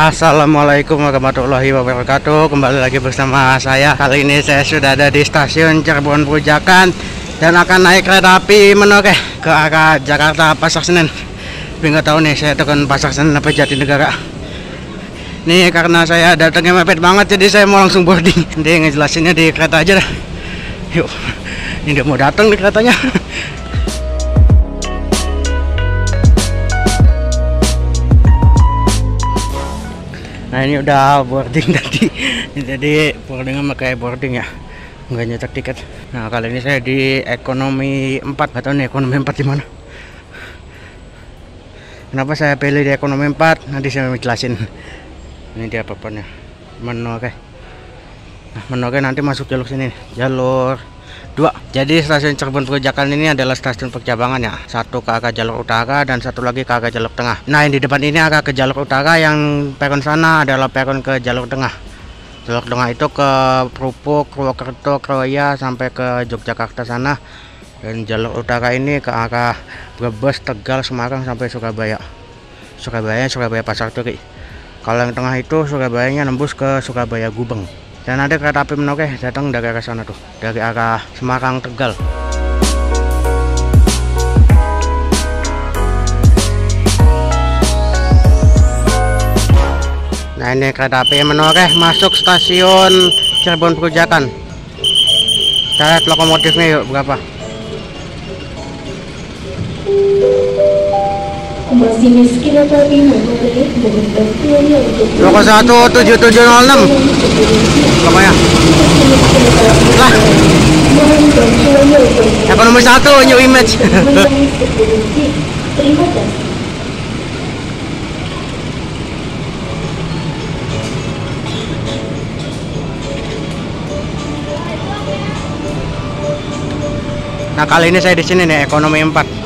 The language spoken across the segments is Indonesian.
Assalamualaikum warahmatullahi wabarakatuh. Kembali lagi bersama saya. Kali ini saya sudah ada di stasiun Cirebon Perujakan dan akan naik kereta api menoreh ke arah Jakarta Pasar Senen. Tapi nggak tahu nih saya tekan Pasar Senen apa Jatinegara. Nih karena saya datangnya mepet banget, jadi saya mau langsung boarding. Nanti ngejelasinnya di kereta aja dah. Yuk, ini dia mau datang di keretanya. Nah ini udah boarding tadi. Jadi boardingnya pakai boarding ya, nggak nyetak tiket. Nah kali ini saya di ekonomi 4. Gak tahu nih ekonomi 4 di mana. Kenapa saya pilih di ekonomi 4? Nanti saya mau jelasin. Ini dia papannya, menoreh. Nah, menoreh nanti masuk jalur sini, jalur 2. Jadi stasiun Cirebon Perujakan ini adalah stasiun percabangan ya. Satu ke arah jalur utara dan satu lagi ke arah jalur tengah. Nah yang di depan ini arah ke jalur utara, yang peron sana adalah peron ke jalur tengah. Jalur tengah itu ke Krupuk, Purwokerto, Kroya sampai ke Yogyakarta sana. Dan jalur utara ini ke arah Brebes, Tegal, Semarang sampai Surabaya. Surabaya Pasar Turi. Kalau yang tengah itu Surabayanya nembus ke Surabaya Gubeng. Dan ada kereta api menoreh datang dari arah sana tuh, dari arah Semarang Tegal. Nah ini kereta api menoreh masuk stasiun Cirebon Perujakan. Kita lihat lokomotifnya yuk berapa. Masinis kereta api menoreh dengan bantuannya untuk Loko 17706. Lumayan. Lah. Ekonomi 1 new image. Terima kasih. Nah kali ini saya di sini nih ekonomi 4.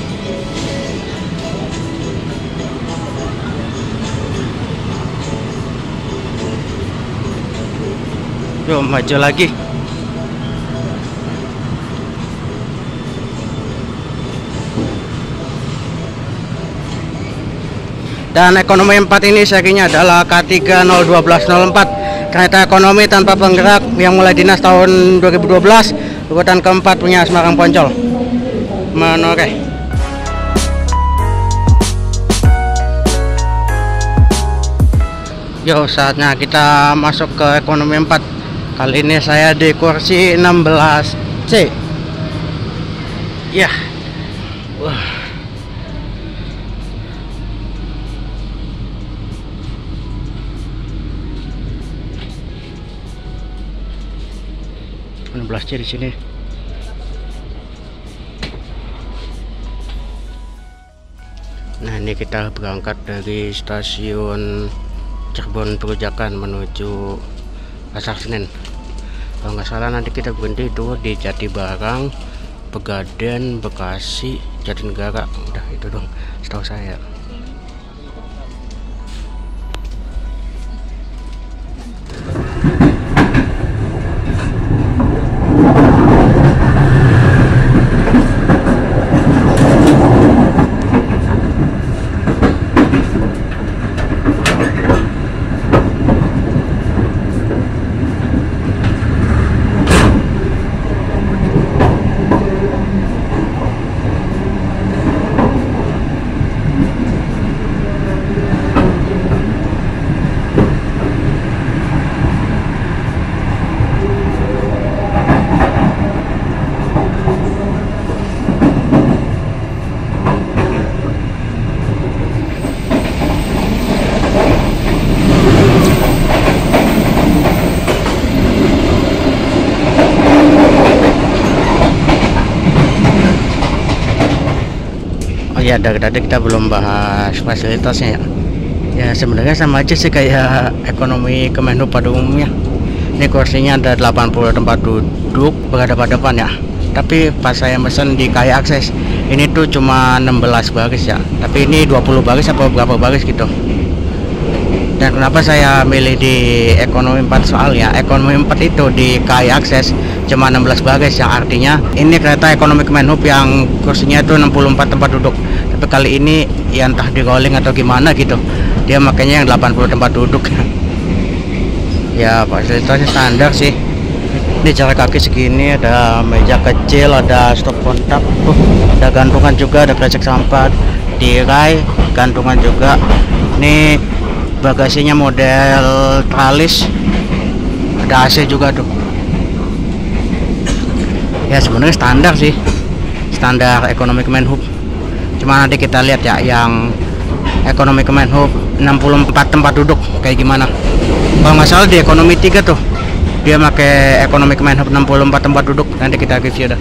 Yuk maju lagi. Dan ekonomi 4 ini serinya adalah K3012004. Kereta ekonomi tanpa penggerak yang mulai dinas tahun 2012. Urutan keempat punya Semarang Poncol. Menoreh. Yuk saatnya kita masuk ke ekonomi 4. Kali ini saya di kursi 16C. Ya. Wah. C di sini. Nah, ini kita berangkat dari stasiun Cirebon Perujakan menuju Pasar Senen. Kalau nggak salah nanti kita berhenti itu di Jatibarang, Pegadaian, Bekasi, Jatinegara. Udah itu dong setahu saya. Ya dari tadi kita belum bahas fasilitasnya ya. Ya sebenarnya sama aja sih kayak ekonomi Kemenhub pada umumnya. Ini kursinya ada 80 tempat duduk berhadapan-hadapan ya. Tapi pas saya mesen di KAI Akses ini tuh cuma 16 baris ya. Tapi ini 20 baris apa berapa baris gitu. Dan kenapa saya milih di ekonomi 4 soalnya ekonomi 4 itu di KAI Akses cuma 16 baris, yang artinya ini kereta ekonomi Kemenhub yang kursinya itu 64 tempat duduk. Tapi kali ini ya entah di rolling atau gimana gitu, dia makanya yang 80 tempat duduk. Ya fasilitasnya standar sih. Ini jarak kaki segini, ada meja kecil, ada stop kontak, ada gantungan juga, ada kresek sampah, tirai, gantungan juga. Ini bagasinya model tralis, ada AC juga tuh. Ya sebenarnya standar sih, standar ekonomi Kemenhub. Cuma nanti kita lihat ya yang ekonomi Kemenhub 64 tempat duduk kayak gimana. Kalau nggak salah di ekonomi 3 tuh dia pakai ekonomi Kemenhub 64 tempat duduk. Nanti kita review dah.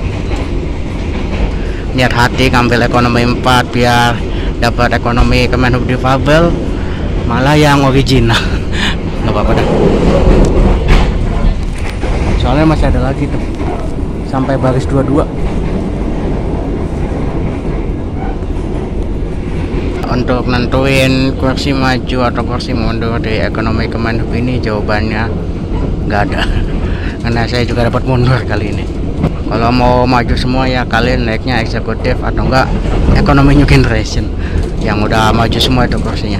Niat hati ngambil ekonomi 4 biar dapat ekonomi Kemenhub difabel, malah yang original. Nggak apa-apa dah, soalnya masih ada lagi tuh sampai baris 22. Untuk nentuin kursi maju atau kursi mundur di ekonomi Kemenhub ini jawabannya nggak ada, karena saya juga dapat mundur kali ini. Kalau mau maju semua ya kalian naiknya eksekutif atau enggak ekonomi new generation yang udah maju semua itu kursinya.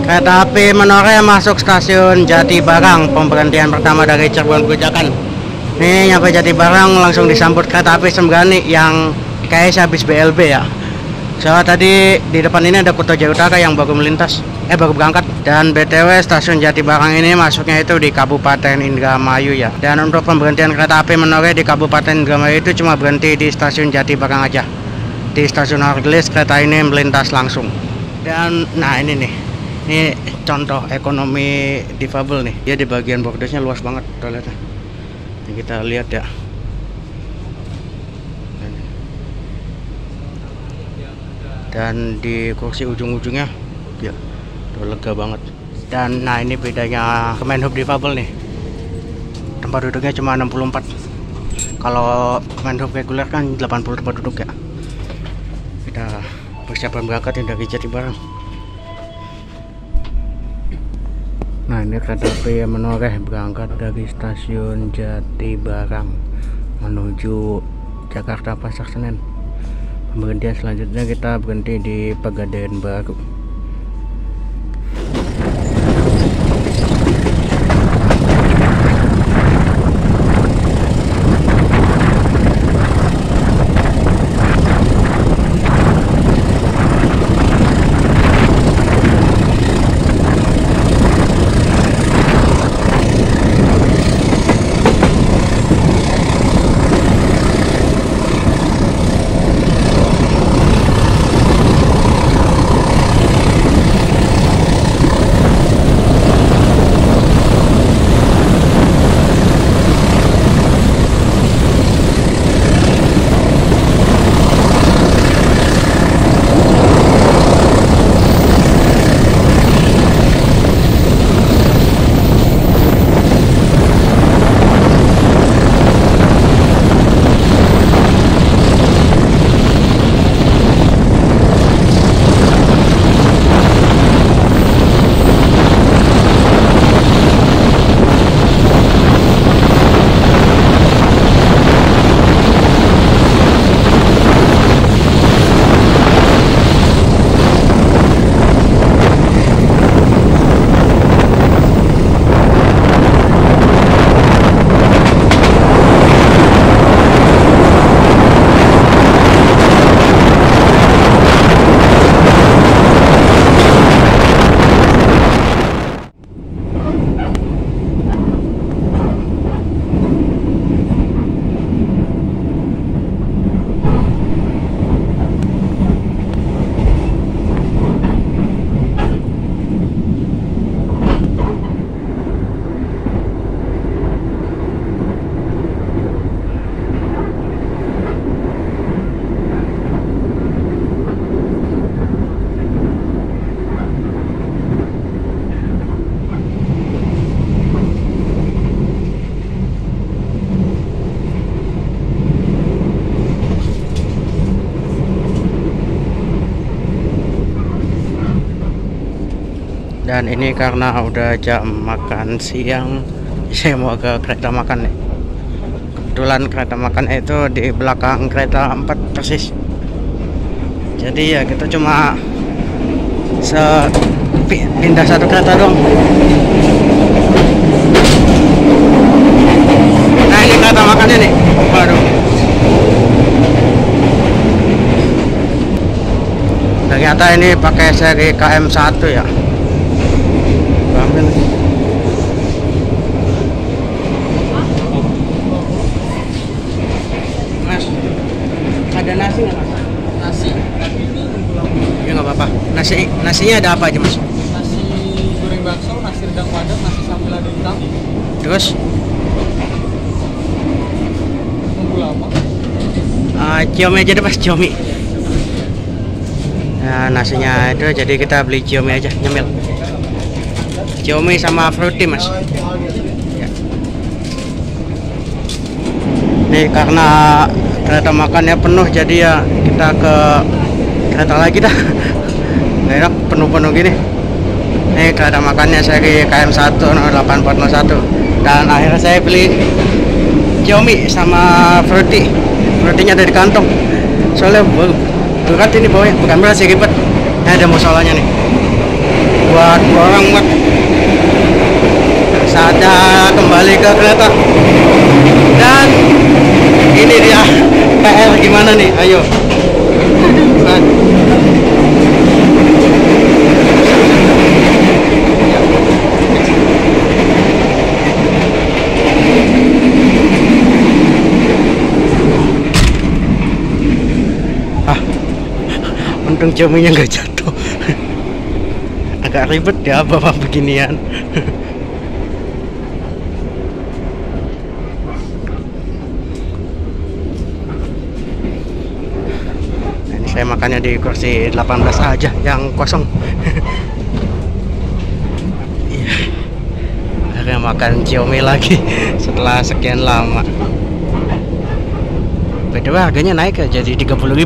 Kereta api Menoreh masuk stasiun Jatibarang, pemberhentian pertama dari Cirebon Grojagan. Nih nyampe Jatibarang langsung disambut kereta api Sembrani yang kayaknya habis BLB ya. Soalnya tadi di depan ini ada Kuto Jaya Utara yang baru melintas, baru berangkat. Dan BTW stasiun Jatibarang ini masuknya itu di Kabupaten Indramayu ya. Dan untuk pemberhentian kereta api Menoreh di Kabupaten Indramayu itu cuma berhenti di stasiun Jatibarang aja. Di stasiun Hargelis kereta ini melintas langsung. Dan nah ini nih, ini contoh ekonomi difabel nih. Dia di bagian bordesnya luas banget toiletnya. Ini kita lihat ya. Dan di kursi ujung-ujungnya ya udah lega banget. Dan nah ini bedanya Kemenhub difabel nih, tempat duduknya cuma 64. Kalau Kemenhub reguler kan 80 tempat duduk ya. Kita persiapan berangkat dari Jatibarang. Nah ini kereta api Menoreh berangkat dari stasiun Jatibarang menuju Jakarta Pasar Senen. Pemberhentian selanjutnya kita berhenti di Pegadaian Baru. Dan ini karena udah jam makan siang, saya mau ke kereta makan nih. Kebetulan kereta makan itu di belakang kereta 4 persis. Jadi ya kita cuma pindah satu kereta dong. Nah ini kereta makannya nih. Waduh. Ternyata ini pakai seri KM1 ya. Ambil. Mas, ada nasi nggak mas? Nasi, tapi ini Ya nggak apa-apa. Nasinya ada apa aja mas? nasi goreng bakso, nasi rendang padang, nasi sambal ada hitam. Terus Tunggu lama. ciomi aja deh mas, ciomi. Nah nasinya itu jadi kita beli ciomi aja, nyemil. Ciomi sama fruity mas. Ya. Nih karena kereta makannya penuh jadi ya kita ke kereta lagi dah. Nggak enak penuh-penuh gini. Nih kereta makannya seri KM1 nomor 8401. Dan akhirnya saya beli ciomi sama fruity. Fruity-nya ada di kantong. Soalnya berat ini bawahnya, bukan berat sih ribet. Nah, ada musolanya nih. Buat orang buat saatnya kembali ke kereta. Dan ini dia PR gimana nih? Ayo. Untung ciominya nggak jatuh. Agak ribet ya bawa beginian. Ini saya makannya di kursi 18 aja yang kosong. Iya. Akhirnya makan ciomi lagi setelah sekian lama. BTW harganya naik ya jadi 30.000.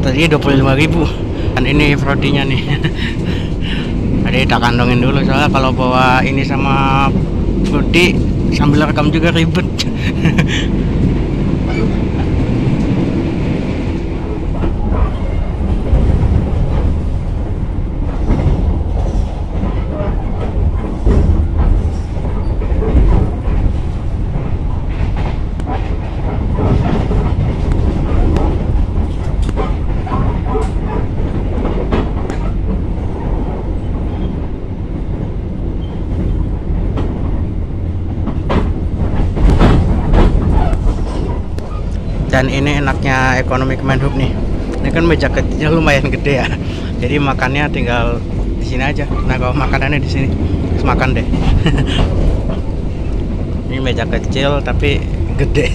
Tadi 25.000. Dan ini fruity-nya nih. Tadi kita kantongin dulu soalnya kalau bawa ini sama fruity sambil rekam juga ribet. Dan ini enaknya ekonomi Kemenhub nih. Ini kan meja kecilnya lumayan gede ya. Jadi makannya tinggal di sini aja. Nah kalau makanannya di sini, terus makan deh. Ini meja kecil tapi gede.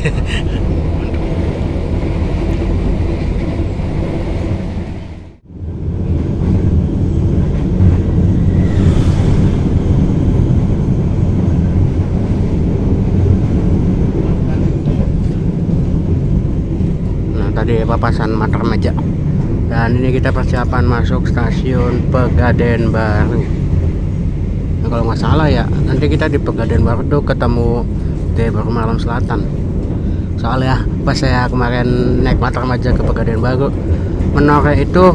Di Papasan Matrameja. Dan ini kita persiapan masuk stasiun Pegadaian Baru. Nah, kalau nggak salah ya nanti kita di Pegadaian Baru tuh ketemu Gaya Baru Malam Selatan. Soalnya pas saya kemarin naik Matrameja ke Pegadaian Baru, menara itu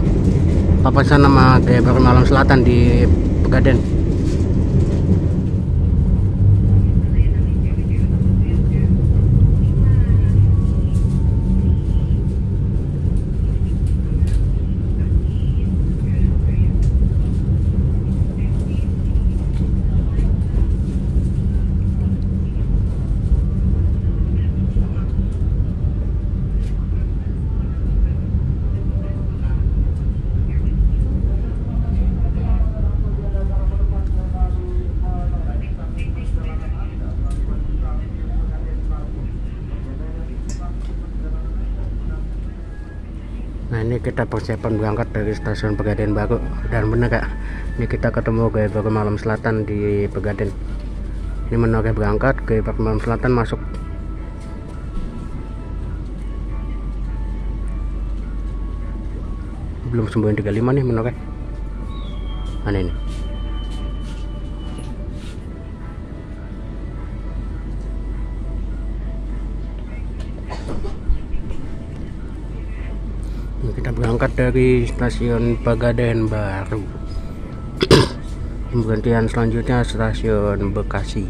papasan nama Gaya Baru Malam Selatan di Pegadaian. Nah ini kita persiapan berangkat dari stasiun Pegadaian Baru. Dan bener kak, ini kita ketemu Gaya Baru Malam Selatan di Pegadaian. Ini menoreh berangkat, Gaya Baru Malam Selatan masuk. Belum 935 nih menoreh. Mana ini? Kita berangkat dari stasiun Pegadaian Baru. Pemberhentian selanjutnya stasiun Bekasi.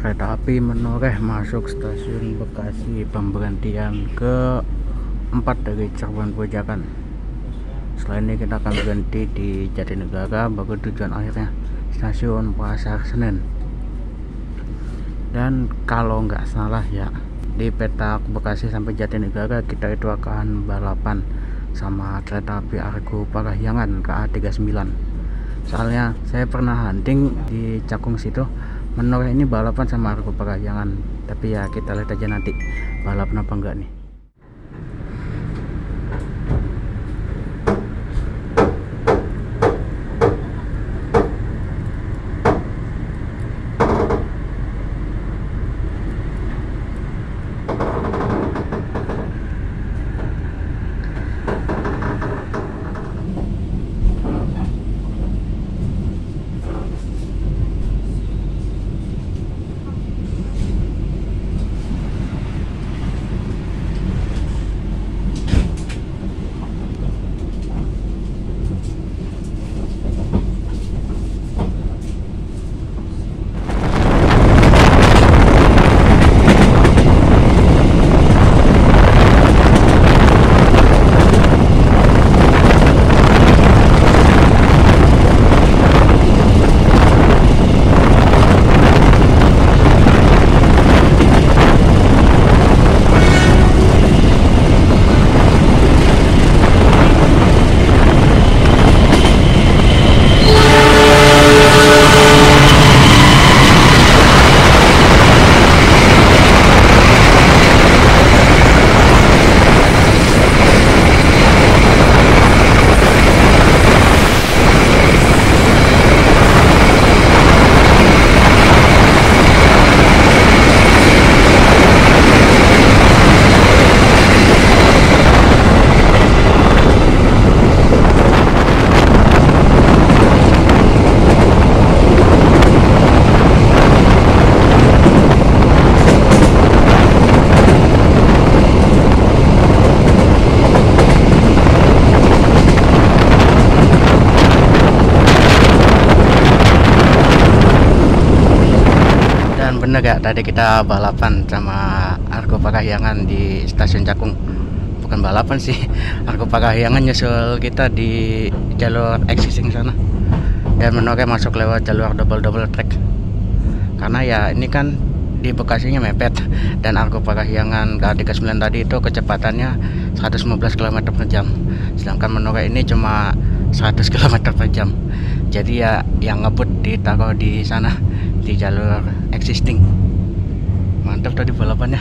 kereta api menoreh masuk stasiun Bekasi, pemberhentian ke-4 dari Cirebon Pejagan. Setelah ini kita akan berhenti di Jatinegara, baru tujuan akhirnya stasiun Pasar Senen. Dan kalau nggak salah ya, di peta Bekasi sampai Jatinegara kita itu akan balapan sama kereta api Argo Parahyangan KA39. Soalnya saya pernah hunting di Cakung situ, menoreh ini balapan sama Argo Parahyangan. Tapi ya kita lihat aja nanti balapan apa enggak nih. Bener gak tadi kita balapan sama Argo Parahyangan di stasiun Cakung? Bukan balapan sih, Argo Parahyangan nyusul kita di jalur existing sana dan menoreh masuk lewat jalur double track. Karena ya ini kan di Bekasinya mepet, dan Argo Parahyangan KA39 tadi itu kecepatannya 115 km per jam, sedangkan menoreh ini cuma 100 km per jam. Jadi ya yang ngebut ditaruh di sana di jalur existing. Mantap tadi balapannya.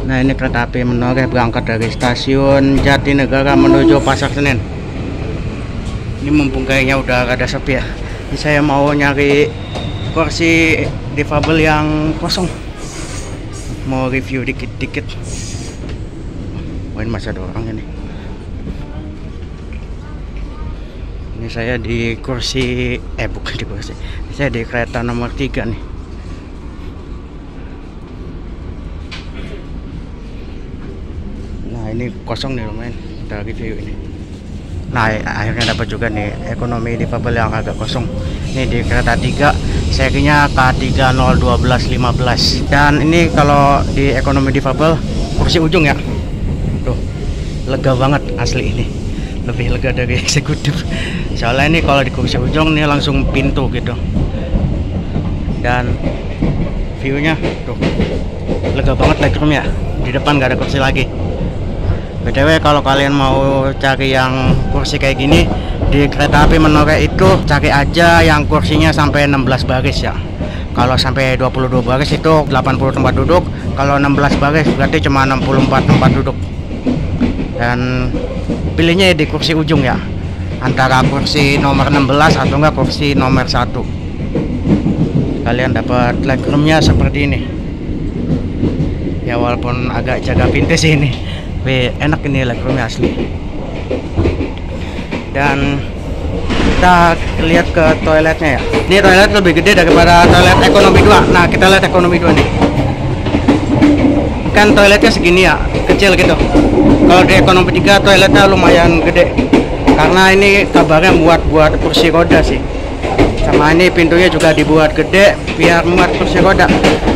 Nah, ini kereta api menoreh berangkat dari stasiun Jatinegara menuju Pasar Senen. Ini mumpung kayaknya udah rada sepi ya, ini saya mau nyari kursi difabel yang kosong, mau review dikit-dikit. Oh, ini masih ada orang ini. Ini saya di kursi, bukan di kursi, saya di kereta nomor 3 nih. Ini kosong nih, lumayan kita review ini. Nah, akhirnya dapat juga nih ekonomi difabel yang agak kosong. Ini di kereta 3 serinya K3012515. Dan ini kalau di ekonomi difabel kursi ujung ya, tuh lega banget asli, ini lebih lega dari eksekutif. Soalnya ini kalau di kursi ujung nih langsung pintu gitu, dan viewnya tuh lega banget legroom ya. Di depan nggak ada kursi lagi. BTW kalau kalian mau cari yang kursi kayak gini di kereta api menoreh itu, cari aja yang kursinya sampai 16 baris ya. Kalau sampai 22 baris itu 80 tempat duduk, kalau 16 baris berarti cuma 64 tempat duduk. Dan pilihnya di kursi ujung ya, antara kursi nomor 16 atau enggak kursi nomor 1. Kalian dapat legroomnya seperti ini ya, walaupun agak jaga pintu sih ini, tapi enak ini legroomnya asli. Dan kita lihat ke toiletnya ya. Ini toilet lebih gede daripada toilet ekonomi 2. Nah, kita lihat ekonomi 2 nih. Kan toiletnya segini ya, kecil gitu. Kalau di ekonomi 3 toiletnya lumayan gede. Karena ini kabarnya buat kursi roda sih. Sama ini pintunya juga dibuat gede biar muat kursi roda.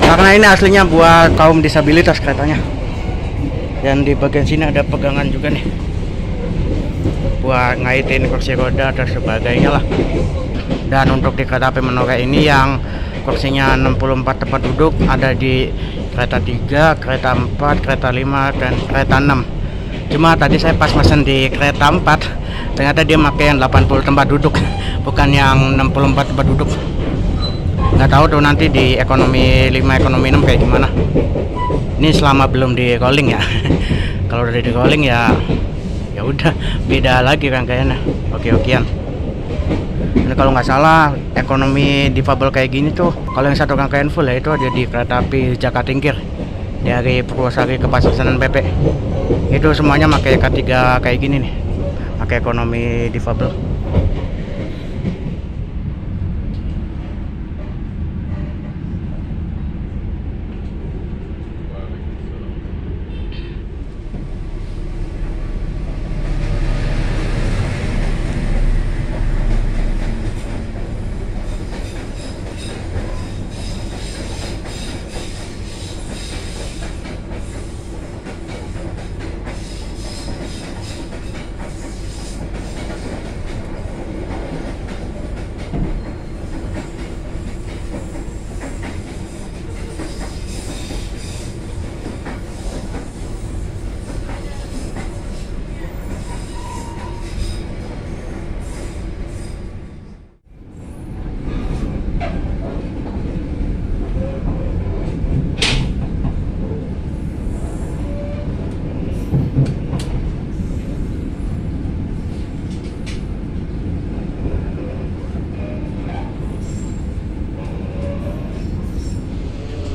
Karena ini aslinya buat kaum disabilitas keretanya. Dan di bagian sini ada pegangan juga nih, buat ngaitin kursi roda dan sebagainya lah. Dan untuk di kereta api Menore ini yang kursinya 64 tempat duduk ada di kereta 3, kereta 4, kereta 5, dan kereta 6. Cuma tadi saya pas mesen di kereta 4, ternyata dia pakai yang 80 tempat duduk, bukan yang 64 tempat duduk. Nggak tahu tuh nanti di ekonomi 5, ekonomi 6 kayak gimana. Ini selama belum di rolling ya. Kalau udah di rolling ya udah beda lagi kan kayaknya. Oke-okean. Ini kalau nggak salah ekonomi difabel kayak gini tuh, kalau yang satu rangkaian full ya itu ada di kereta api Jakarta Tingkir dari Purwosari ke Pasar Senen PP. Itu semuanya pakai K3 kayak gini nih, pakai ekonomi difabel.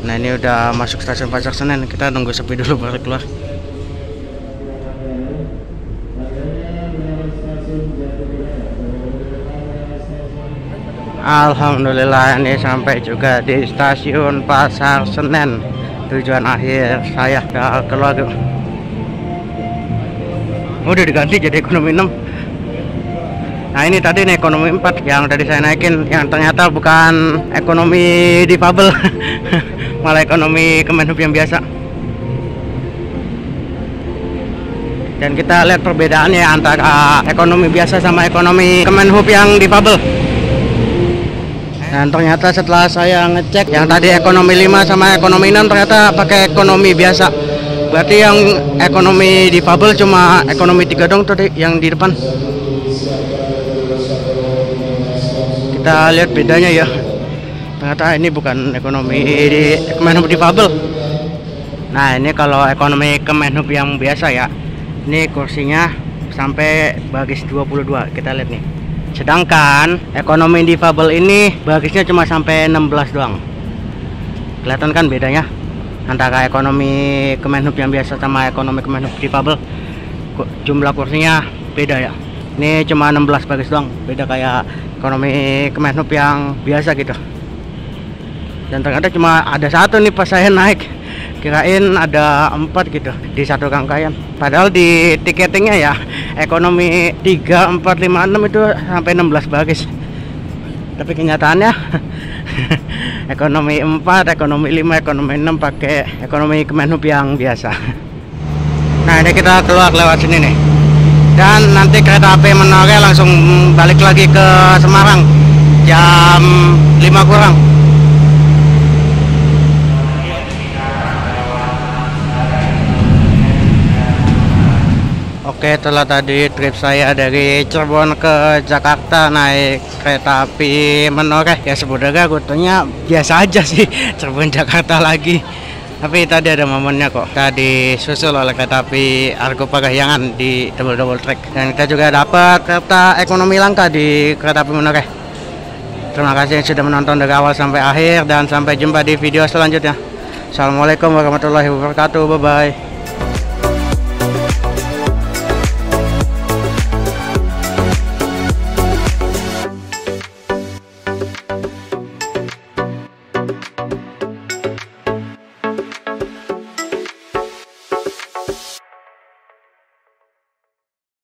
Nah, ini udah masuk stasiun Pasar Senen, kita nunggu sepi dulu baru keluar. Alhamdulillah ini sampai juga di stasiun Pasar Senen, tujuan akhir saya. Udah keluar tuh. Udah diganti jadi ekonomi 6. Nah, ini tadi nih ekonomi 4 yang tadi saya naikin, yang ternyata bukan ekonomi difabel. Malah ekonomi Kemenhub yang biasa. Dan kita lihat perbedaannya antara ekonomi biasa sama ekonomi Kemenhub yang difabel. Dan ternyata setelah saya ngecek yang tadi ekonomi 5 sama ekonomi 6 ternyata pakai ekonomi biasa. Berarti yang ekonomi difabel cuma ekonomi 3 dong tuh yang di depan. Kita lihat bedanya ya. Ternyata ini bukan ekonomi di Kemenhub difabel. Nah, ini kalau ekonomi Kemenhub yang biasa ya, ini kursinya sampai baris 22, kita lihat nih. Sedangkan ekonomi difabel ini barisnya cuma sampai 16 doang. Kelihatan kan bedanya antara ekonomi Kemenhub yang biasa sama ekonomi Kemenhub difabel. Jumlah kursinya beda ya. Ini cuma 16 baris doang, beda kayak ekonomi Kemenhub yang biasa gitu. Dan ternyata cuma ada satu nih pas saya naik, kirain ada 4 gitu di satu rangkaian. Padahal di tiketingnya ya ekonomi 3, 4, 5, 6 itu sampai 16 baris. Tapi kenyataannya ekonomi 4, ekonomi 5, ekonomi 6 pakai ekonomi Kemenhub yang biasa. Nah, ini kita keluar lewat sini nih. Dan nanti kereta api Menore langsung balik lagi ke Semarang jam 5 kurang. Oke, setelah tadi trip saya dari Cirebon ke Jakarta naik kereta api Menore, ya sebenarnya rutenya biasa aja sih, Cirebon Jakarta lagi. Tapi tadi ada momennya kok, tadi susul oleh kereta api Argo Parahyangan di double track. Dan kita juga dapat kereta ekonomi langka di kereta api Menore. Terima kasih yang sudah menonton dari awal sampai akhir, dan sampai jumpa di video selanjutnya. Assalamualaikum warahmatullahi wabarakatuh, bye bye.